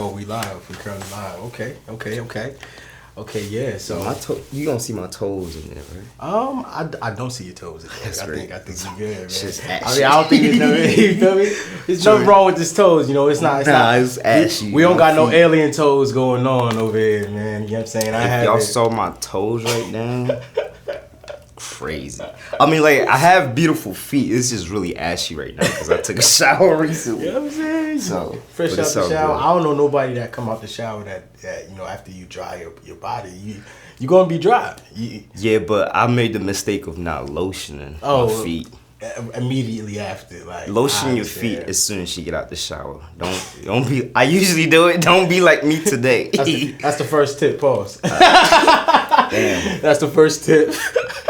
Oh, we live. We currently live. Okay. Yeah. So You gonna see my toes in there, right? I don't see your toes. In there. That's great. I think you're good, man. Just I mean, I don't think there's no. You feel me? There's nothing wrong with his toes. You know, it's not. It's ashy. We don't got no alien toes going on over here, man. You know what I'm saying? If y'all saw my toes right now, crazy. I mean, like, I have beautiful feet. It's just really ashy right now because I took a shower recently. You know what I'm saying? So fresh out the shower. Good. I don't know nobody that come out the shower that after you dry your body, you gonna be dry. Yeah, but I made the mistake of not lotioning my feet. Immediately after, like lotion your feet as soon as you get out the shower. Don't be. I usually do it. Don't be like me today. That's the first tip. Pause. Damn. That's the first tip.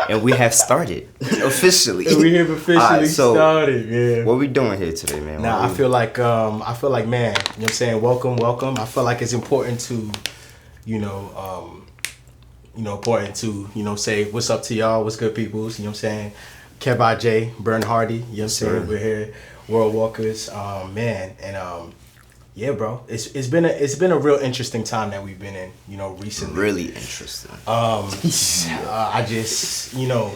And we have started officially. We have officially started. Yeah. What we doing here today, man? Nah, I feel like man, you know what I'm saying? Welcome. I feel like it's important to, important to, say what's up to y'all, what's good peoples, you know what I'm saying? Kev J, Burn Hardy, you know what I'm saying? We're here, World Walkers, man, and yeah, bro, it's been a real interesting time that we've been in, recently. Really interesting. I just, from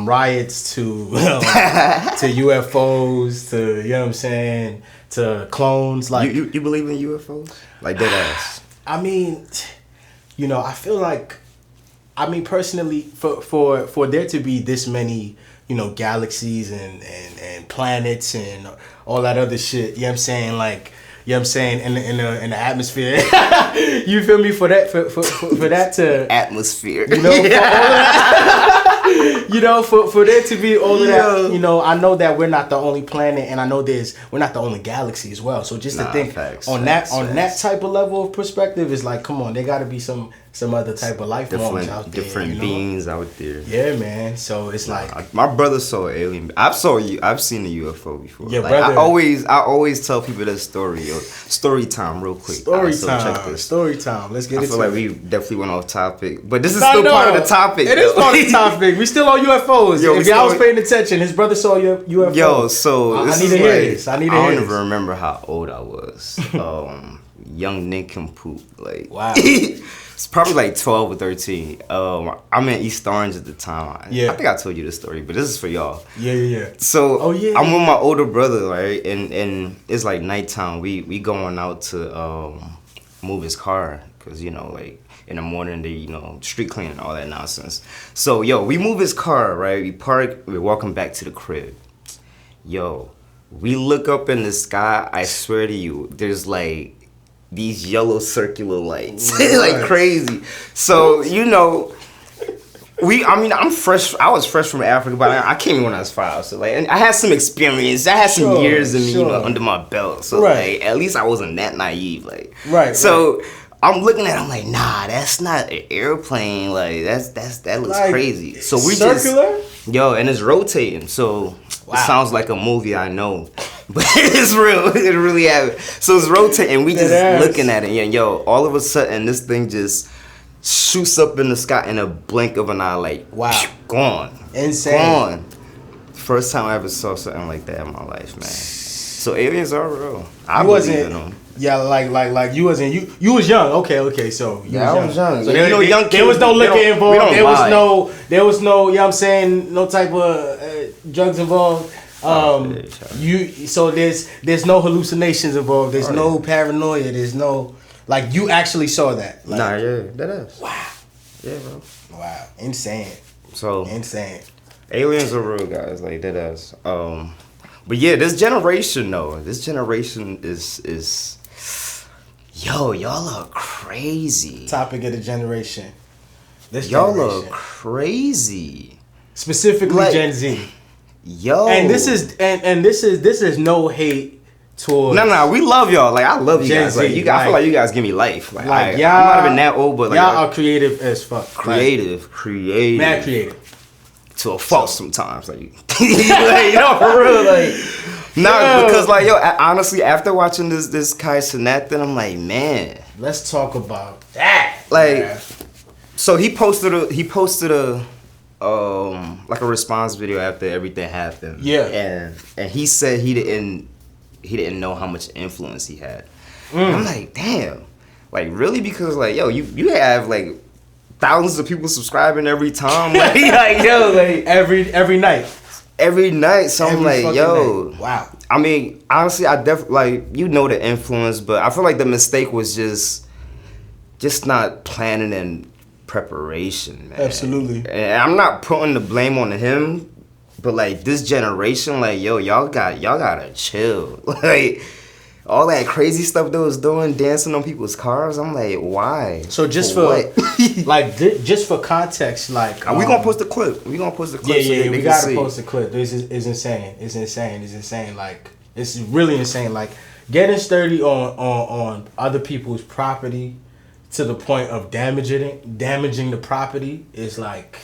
riots to to UFOs to you know what I'm saying, to clones, like you believe in UFOs, like dead ass. I mean, I feel like, personally, for there to be this many, galaxies and planets and all that other shit, you know what I'm saying, like, you know what I'm saying, in the atmosphere. You feel me? For that for that to atmosphere. For all of that. For there to be all of that, I know that we're not the only planet, and I know we're not the only galaxy as well. So just to think on that type of level of perspective is like, come on, there got to be some other type of life forms out there, different beings out there. Yeah, man. So it's like my brother saw an alien. I've seen a UFO before. Yeah, like, brother. I always tell people that story. Story time, real quick. Story time. Let's get it. I feel like we definitely went off topic, but this is still part of the topic. It is part of the topic. We still on UFOs. If y'all was paying attention, his brother saw your UFO. Yo, so I need to hear this. I don't even remember how old I was. Young nincompoop. Like, wow. It's probably like 12 or 13. I'm in East Orange at the time. Yeah. I think I told you this story, but this is for y'all. Yeah. So I'm with my older brother, right? And it's like nighttime. We going out to move his car because, like in the morning they, street cleaning and all that nonsense. So, we move his car, right? We park, we're walking back to the crib. We look up in the sky, I swear to you, there's like these yellow circular lights. Like crazy. So, I'm fresh. I was fresh from Africa, but I came when I was 5. So, like, and I had some experience. I had some years of me, under my belt. So, like, at least I wasn't that naive. Like, So, I'm looking at it, I'm like, nah, that's not an airplane. Like, that looks like, crazy. So we circular? And it's rotating. So it sounds like a movie, I know. But it's real. It really happened. So it's rotating. We just looking at it. And all of a sudden, this thing just shoots up in the sky in a blink of an eye. Like, wow. Gone. Insane. Gone. First time I ever saw something like that in my life, man. So aliens are real. I believe in them. Yeah, like you wasn't you was young. Okay. So I was young. So there was no liquor involved. There was no. You know what I'm saying, no type of drugs involved. So there's no hallucinations involved. There's no paranoia. There's no, like, you actually saw that. Like, that is. Wow. Yeah, bro. Wow, insane. So insane. Aliens are real, guys. Like, that is. But yeah, this generation is. Y'all are crazy. Topic of the generation. Y'all are crazy. Specifically, like, Gen Z. And this is no hate towards. No, we love y'all. Like, I love you Gen guys. Z, like, you guys, I feel like you guys give me life. Like y'all, I'm not even that old, but like, y'all are creative as fuck. Creative. Mad creative. To a fault sometimes, like, for real, like. Because like, honestly, after watching this Kai Cenat, then I'm like, man, let's talk about that. Like, man. So he posted a like a response video after everything happened. Yeah. And he said he didn't he didn't know how much influence he had. I'm like, damn, like really? Because like, yo, you have like thousands of people subscribing every time, like yo, like every night. Every night, so I'm like, yo, night. Wow. I mean, honestly, I definitely like the influence, but I feel like the mistake was just not planning and preparation, man. Absolutely. And I'm not putting the blame on him, but like this generation, like yo, y'all gotta chill. Like all that crazy stuff they was doing, dancing on people's cars. I'm like, why? So just for like just for context, like we gonna post the clip. We gonna post the clip. Yeah, we gotta post the clip. This is insane. It's insane. Like it's really insane. Like getting sturdy on other people's property to the point of damaging the property is like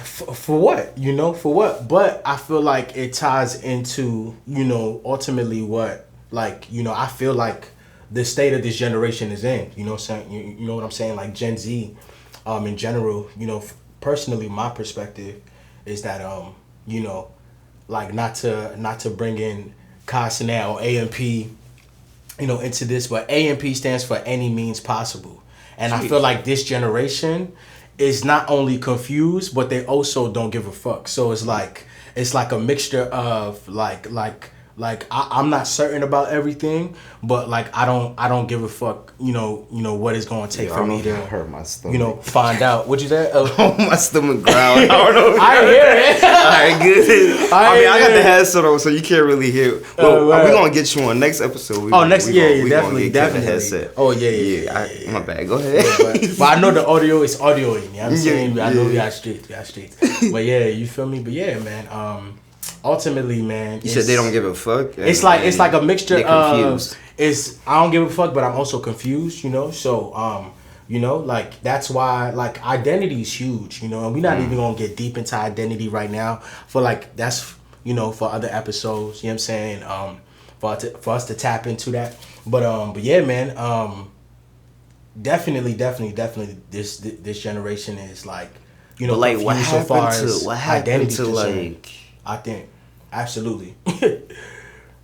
for what, for what? But I feel like it ties into, ultimately what, like, I feel like the state of this generation is in, you know what I'm saying? You know what I'm saying? Like Gen Z, in general, personally, my perspective is that, like not to bring in Cosnet or AMP, into this, but AMP stands for any means possible. And I feel like this generation is not only confused, but they also don't give a fuck. So it's like a mixture of I'm not certain about everything, but like I don't give a fuck. What it's going to take for me to hurt my stomach. Find out. What you said? Oh, my stomach growling. I don't know. I hear it. All right, good. I got the headset on, so you can't really hear. Well, we're gonna get you on next episode. Definitely. The headset. Oh yeah. My bad. Go ahead. But I know the audio is audioing. You know what I'm saying? I know we got streets. But yeah, you feel me? But yeah, man. Ultimately, man, you said they don't give a fuck. It's like a mixture of I don't give a fuck, but I'm also confused. So like that's why like identity is huge. And we're not even gonna get deep into identity right now. For like that's for other episodes. You know what I'm saying? For us to tap into that. But yeah, man. Definitely. This generation is like but like what happened so far to as what happened to like. I think absolutely.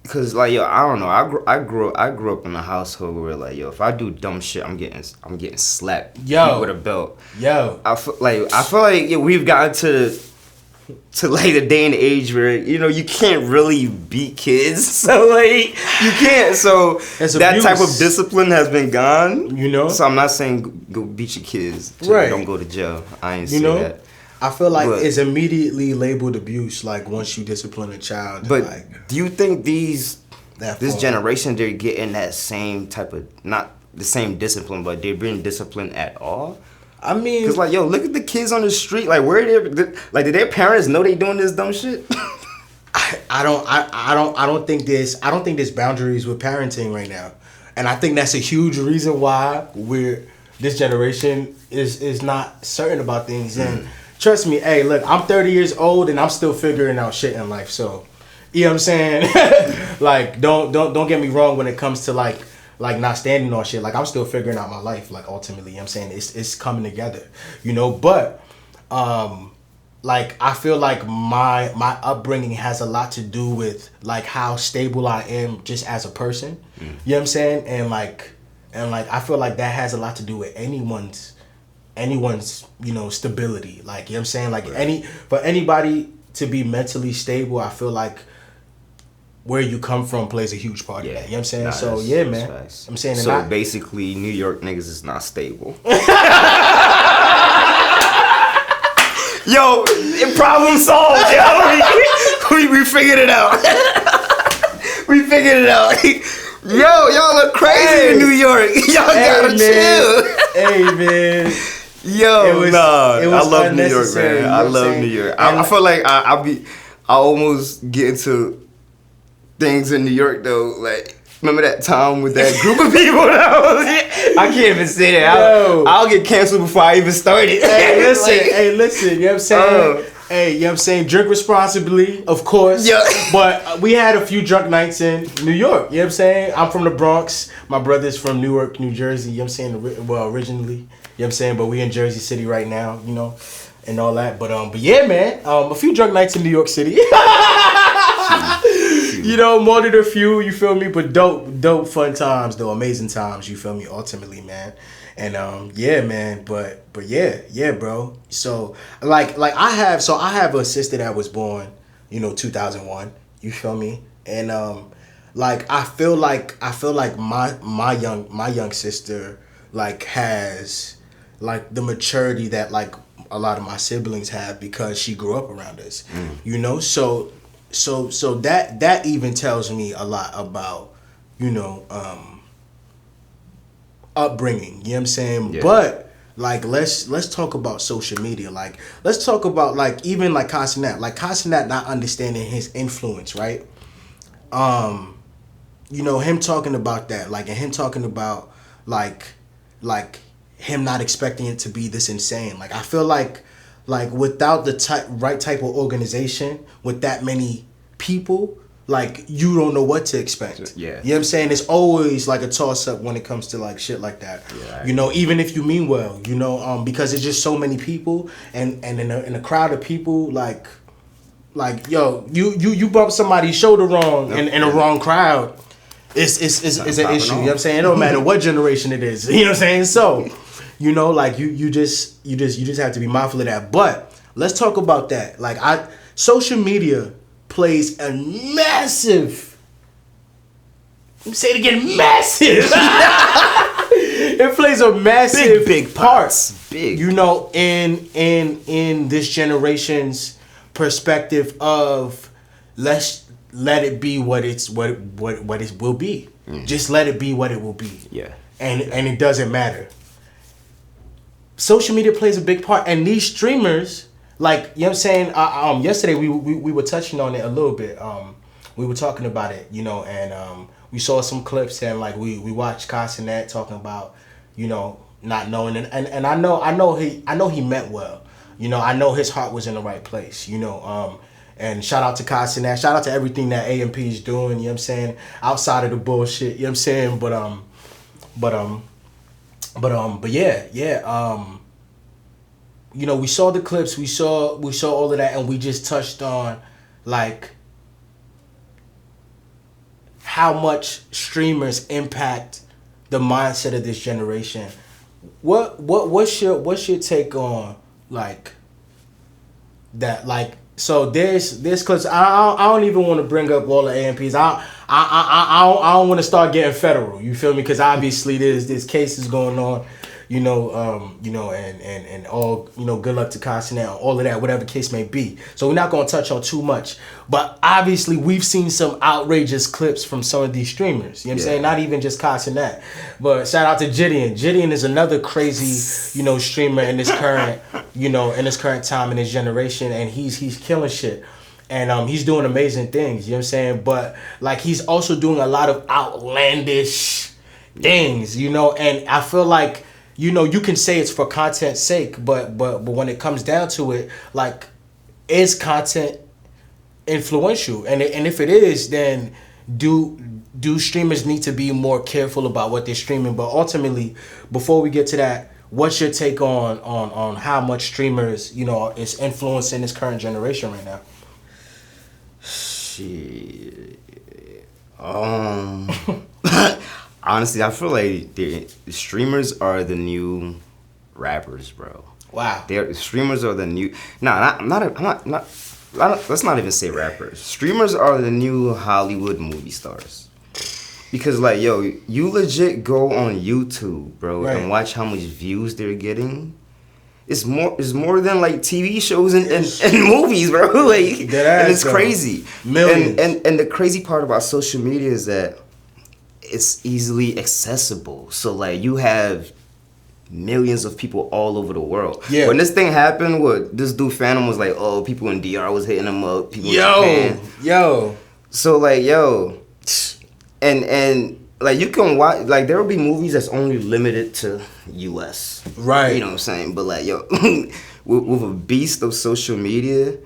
Cause like yo, I don't know. I grew up in a household where like yo, if I do dumb shit, I'm getting slapped with a belt. Yo, I feel like we've gotten to like the day and age where you can't really beat kids, so like you can't. So that type of discipline has been gone. So I'm not saying go beat your kids. Right. Don't go to jail. I ain't say that. I feel like it's immediately labeled abuse, like once you discipline a child. But like, do you think this generation, they're getting that same type of, not the same discipline, but they're being disciplined at all? I mean, because like yo, look at the kids on the street. Like where are they? Like did their parents know they doing this dumb shit? I don't think there's boundaries with parenting right now, and I think that's a huge reason why this generation is not certain about things. And trust me, hey, look, I'm 30 years old and I'm still figuring out shit in life. So, you know what I'm saying? Like, don't get me wrong when it comes to like not standing on shit. Like, I'm still figuring out my life. Like, ultimately, you know what I'm saying? It's coming together, But, like, I feel like my upbringing has a lot to do with like how stable I am just as a person. You know what I'm saying? And like I feel like that has a lot to do with anyone's stability. Like, you know what I'm saying? Like for anybody to be mentally stable, I feel like where you come from plays a huge part of that. You know what I'm saying? Nah, so yeah, man. Facts. I'm saying so basically New York niggas is not stable. Yo, problem solved, yo. we figured it out. We figured it out. Yo, y'all look crazy in New York. Y'all gotta chill. Hey, man. Yo, I love New York, man. I love New York. I feel like I almost get into things in New York though. Like, remember that time with that group of people? I can't even say that. I'll get canceled before I even started. Hey, listen. You know what I'm saying? Hey, you know what I'm saying? Drink responsibly, of course. Yeah. But we had a few drunk nights in New York. You know what I'm saying? I'm from the Bronx. My brother's from Newark, New Jersey. You know what I'm saying? Well, originally. You know what I'm saying? But we in Jersey City right now, and all that. But yeah, man. A few drunk nights in New York City. You know, more than a few, you feel me? But dope fun times though, amazing times, you feel me, ultimately, man. And yeah, man, but yeah, bro. So like I have a sister that was born, 2001, you feel me? And like I feel like my young sister like has like the maturity that like a lot of my siblings have because she grew up around us. So that even tells me a lot about upbringing, you know what I'm saying? Yeah. But like let's talk about social media. Like let's talk about like even like Casanat not understanding his influence, right? Him talking about that, like, and him talking about like him not expecting it to be this insane. Like I feel like without the right type of organization with that many people, like you don't know what to expect. Yeah. You know what I'm saying? It's always like a toss up when it comes to like shit like that. Yeah. Even if you mean well, because it's just so many people and in a crowd of people, like yo, you bump somebody's shoulder wrong in a wrong crowd. It's an issue. You know what I'm saying? It don't matter what generation it is. You know what I'm saying? So, like you just have to be mindful of that. But let's talk about that. Like social media plays a massive. Let me say it again, massive. It plays a massive big part. parts. Big. In this generation's perspective of let's let it be what it will be. Just let it be what it will be. Yeah. And it doesn't matter. Social media plays a big part, and these streamers, like, you know what I'm saying? Yesterday we were touching on it a little bit. We were talking about it, and we saw some clips, and like we watched Casanat talking about, not knowing, and I know he meant well. I know his heart was in the right place. And shout out to Casanat, shout out to everything that AMP is doing. You know what I'm saying? Outside of the bullshit. You know what I'm saying? But yeah. We saw the clips, we saw all of that, and we just touched on like how much streamers impact the mindset of this generation. What's your take on like that? Like, so there's clips. I don't even want to bring up all the AMPs. I don't want to start getting federal. You feel me? Because obviously there's cases going on. And all, good luck to Casanat, all of that, whatever the case may be. So we're not going to touch on too much. But obviously we've seen some outrageous clips from some of these streamers. You know what I'm saying? Not even just Casanat. But shout out to Gideon. Gideon is another crazy, streamer in this current, time in this generation. And he's killing shit. And he's doing amazing things. You know what I'm saying? But like he's also doing a lot of outlandish things, and I feel like, you can say it's for content's sake, but when it comes down to it, like, is content influential? And if it is, then do streamers need to be more careful about what they're streaming? But ultimately, before we get to that, what's your take on how much streamers, is influencing this current generation right now? Shit. Honestly, I feel like the streamers are the new rappers, bro. Wow. Streamers are the new. I'm not. Let's not even say rappers. Streamers are the new Hollywood movie stars. Because like, yo, you legit go on YouTube, bro, and watch how much views they're getting. It's more than like TV shows and movies, bro. Like, and it's crazy. Millions. And the crazy part about social media is that it's easily accessible. So like you have millions of people all over the world. Yeah. When this thing happened, this dude Phantom was like, oh, people in DR was hitting him up. People in Japan. So like, and like you can watch, like there will be movies that's only limited to US. Right. You know what I'm saying? But like, with a beast of social media,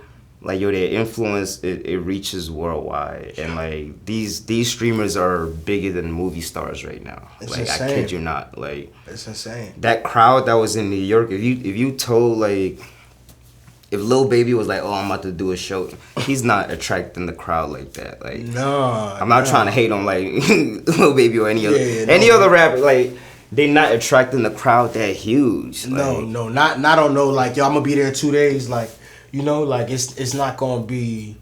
like their influence, it reaches worldwide, and like these streamers are bigger than movie stars right now. It's like insane. I kid you not. Like it's insane. That crowd that was in New York, if you told like if Lil Baby was like, oh, I'm about to do a show, he's not attracting the crowd like that. Like, No, I'm not trying to hate on like Lil Baby or any no, other rapper. Like, they not attracting the crowd that huge. No, Like, no, not on no like yo, I'm gonna be there in 2 days. Like, you know, like it's not gonna be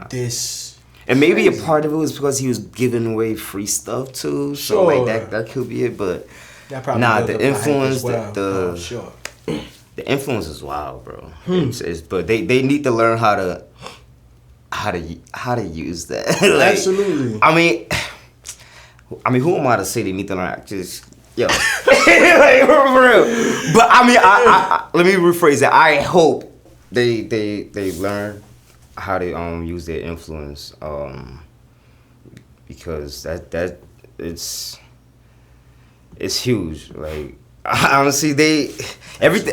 this. And maybe crazy. a part of it was because he was giving away free stuff too. So Sure. like that could be it. But That probably nah, built the up my hype influence, as well. the Sure. the influence is wild, bro. But they need to learn how to use that. Like, Absolutely. I mean, who am I to say they need to learn? Just yo, like for real. But I mean, I let me rephrase that. I hope they learn how to use their influence, because that it's huge. Like, honestly,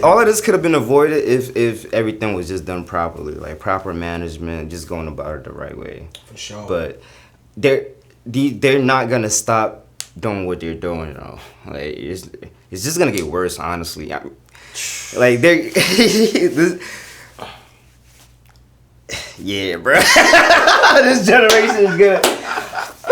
all of this could have been avoided if everything was just done properly, like proper management, just going about it the right way. For sure. But they're not gonna stop doing what they're doing, though. Like, it's just gonna get worse, honestly. Like, they're yeah, bro. This generation is good.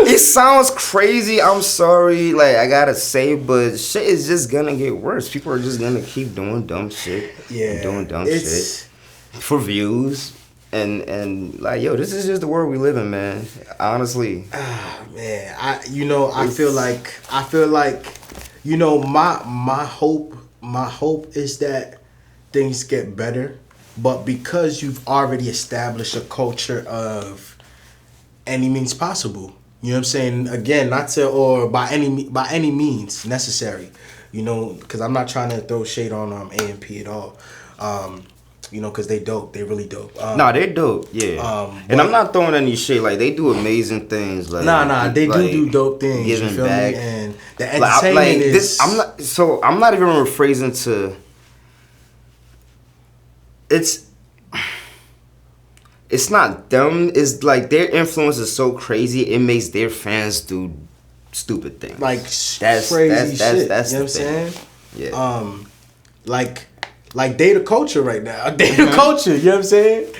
It sounds crazy. I'm sorry, like I gotta say, but shit is just gonna get worse. People are just gonna keep doing dumb shit. Yeah, doing dumb shit for views, and like, yo, this is just the world we live in, man. Honestly, man, I feel like, you know, my hope is that things get better, but because you've already established a culture of any means possible. You know what I'm saying? Again, not to or by any means necessary. You know, because I'm not trying to throw shade on A&P at all. You know, because they dope. They really dope. Nah, they're dope. Yeah. And I'm not throwing any shade. Like, they do amazing things. Like, they like, do dope things. Giving you feel back. me? And the entertainment is. This, I'm not even rephrasing to. It's not them. It's like their influence is so crazy. It makes their fans do stupid things. Like that's crazy shit. That's you know the what I'm thing. saying? Yeah. Like they the culture right now. They the culture. You know what I'm saying?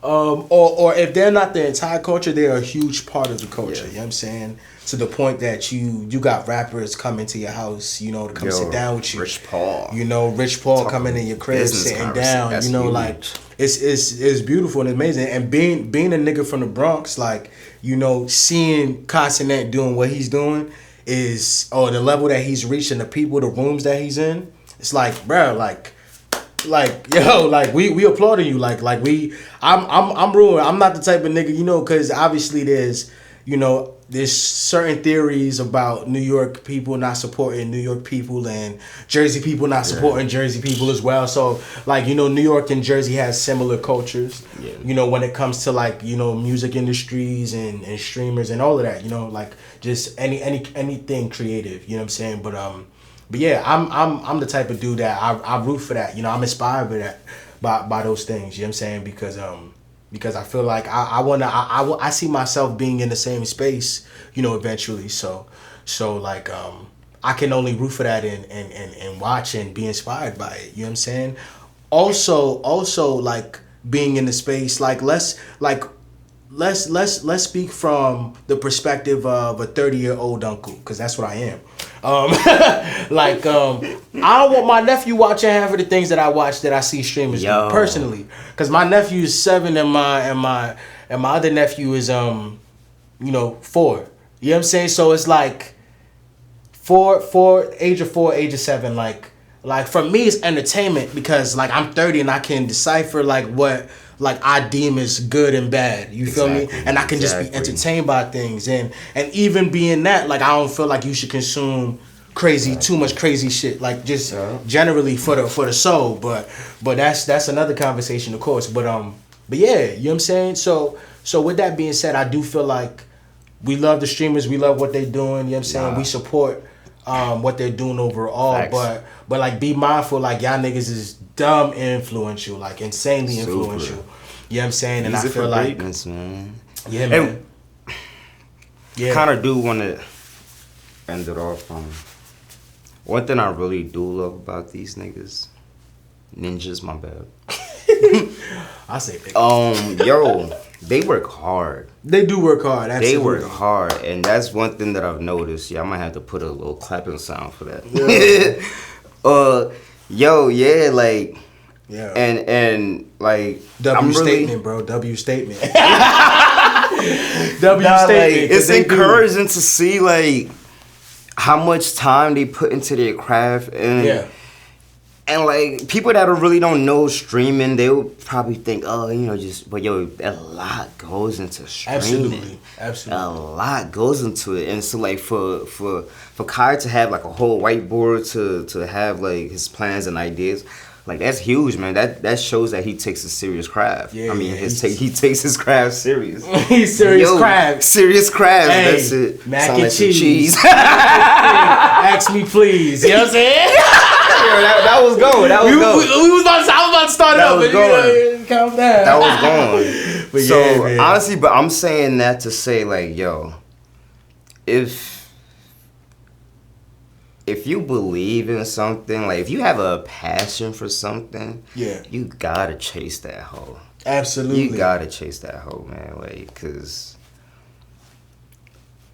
Or if they're not the entire culture, they're a huge part of the culture. Yeah. You know what I'm saying? To the point that you got rappers coming to your house, you know, to come sit down with you. Rich Paul. You know, Rich Paul coming in your crib, sitting down. You know, huge. Like it's beautiful and amazing. And being a nigga from the Bronx, like, you know, seeing Consonant doing what he's doing is, or the level that he's reaching, the people, the rooms that he's in. It's like, bro, like yo, like we applauding you, I'm ruined. I'm not the type of nigga, you know, because obviously there's certain theories about New York people not supporting New York people and Jersey people not supporting Jersey people as well. So, like, you know, New York and Jersey has similar cultures, you know, when it comes to, like, you know, music industries and streamers and all of that, you know, like just anything creative, you know what I'm saying? But yeah, I'm the type of dude that I root for that. You know, I'm inspired by that, by those things. You know what I'm saying? Because I feel like I see myself being in the same space, you know, eventually. So like I can only root for that and watch and be inspired by it. You know what I'm saying? Also like being in the space, like let's speak from the perspective of a 30-year-old uncle, because that's what I am. I don't want my nephew watching half of the things that I watch that I see streamers do personally, because my nephew is 7 and my other nephew is 4. You know what I'm saying? So it's like age of 4, age of 7, like for me it's entertainment, because like I'm 30 and I can decipher like what like I deem as good and bad. You feel me? And I can just be entertained by things, and even being that, like, I don't feel like you should consume too much crazy shit, like just generally for the soul. But that's another conversation, of course. But yeah, you know what I'm saying? So with that being said, I do feel like we love the streamers, we love what they're doing, you know what I'm saying? We support what they're doing overall. Facts. But like, be mindful, like, y'all niggas is dumb influential, like insanely influential. You know what I'm saying? And I feel like greatness, man. Yeah, man. Yeah. Kind of do want to end it off on one thing I really do love about these niggas. Ninjas, my bad. I say big. Yo, they work hard. They do work hard. Absolutely. They work hard, and that's one thing that I've noticed. Yeah, I might have to put a little clapping sound for that. Yeah. Yo, yeah, like, yeah, and like, W I'm statement, really, bro. W statement. W nah, statement. like, it's they encouraging to see like how much time they put into their craft, and Yeah. and like people that really don't know streaming, they would probably think, oh, you know, just, but yo, a lot goes into streaming. Absolutely. A lot goes into it, and so like for Kai to have like a whole whiteboard to have like his plans and ideas, like that's huge, man. That shows that he takes a serious craft. Yeah, I mean, yeah, he takes his craft serious. He's serious craft. Serious craft. Hey, That's it. mac Sound and like some cheese. Ask me, please. You know what I'm saying? that was going. That was We going. was about to, I was about to start That up, was but going. calm down. That was going. But So yeah, man. honestly, but I'm saying that to say like, yo, if you believe in something, like if you have a passion for something, Yeah. you gotta chase that hoe. Absolutely. You gotta chase that hoe, man. Like, cause,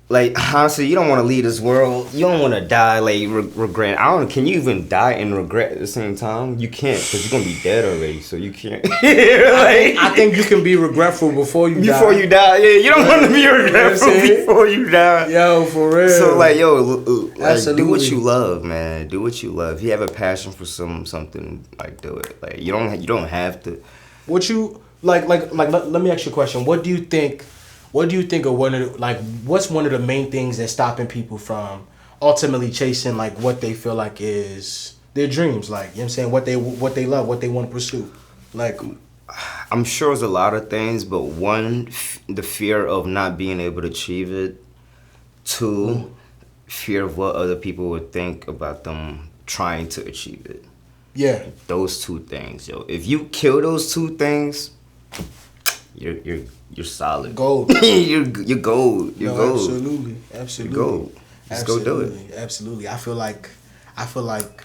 like, honestly, you don't want to leave this world. You don't want to die, like, regret. I don't. Can you even die and regret at the same time? You can't, cause you're gonna be dead already. So you can't. Like, I think you can be regretful before you die. before you die, yeah. You don't want to be regretful before you die. Yo, for real. So like, yo, like, do Absolutely. what you love, man. Do what you love. If you have a passion for something, like, do it. Like, you don't have to. What you like? Let me ask you a question. What do you think? What do you think of one of the, like? What's one of the main things that's stopping people from ultimately chasing like what they feel like is their dreams? Like, you know what I'm saying, what they love, what they want to pursue. Like, I'm sure it's a lot of things, but one, the fear of not being able to achieve it. Two, fear of what other people would think about them trying to achieve it. yeah, Those two things, yo. If you kill those two things, you're solid. gold. you're gold. You're No, gold. absolutely. You're gold. Just go do it. Absolutely. I feel like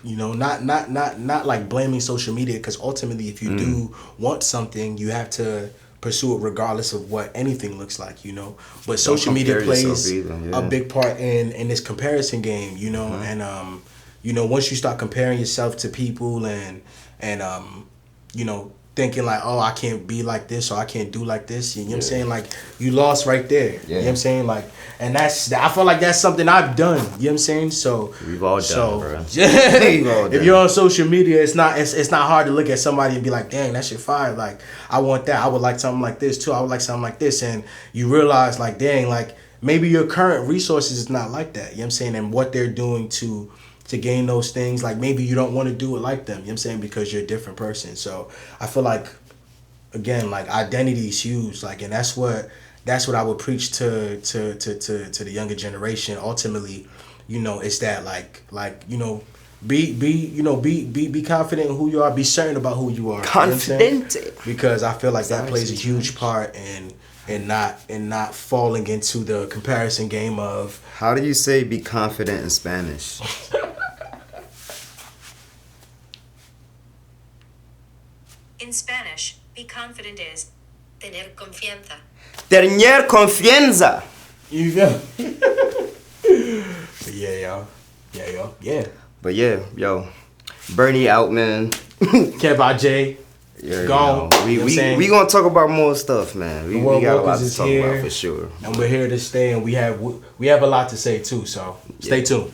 you know, not like blaming social media, because ultimately, if you do want something, you have to pursue it regardless of what anything looks like, you know. But social media compare plays yourself either, yeah. a big part in this comparison game, you know. And you know, once you start comparing yourself to people and you know, thinking like, oh, I can't be like this or I can't do like this, you know what I'm saying? Like, you lost right there. You know what I'm saying? Like, and I feel like that's something I've done. You know what I'm saying? So We've all done, bro. if you're on social media, it's not hard to look at somebody and be like, dang, that shit fire. Like, I want that. I would like something like this too. I would like something like this. And you realize like, dang, like maybe your current resources is not like that. You know what I'm saying? And what they're doing to gain those things, like maybe you don't want to do it like them, you know what I'm saying, because you're a different person. So I feel like, again, like identity is huge, like, and that's what I would preach to the younger generation. Ultimately, you know, it's that like you know, be confident in who you are, be certain about who you are. Confident. You know, because I feel like that plays a huge part in not falling into the comparison game of. How do you say be confident in Spanish? In Spanish, be confident is tener confianza. Tener confianza. You feel? Yeah. But yeah, yo, Bernie out, man. Kev J. Yeah, Gone. You know what I'm saying? We gonna talk about more stuff, man. We World got a lot Walkers to is talk here, about for sure. and we're here to stay, and we have a lot to say too. So stay tuned.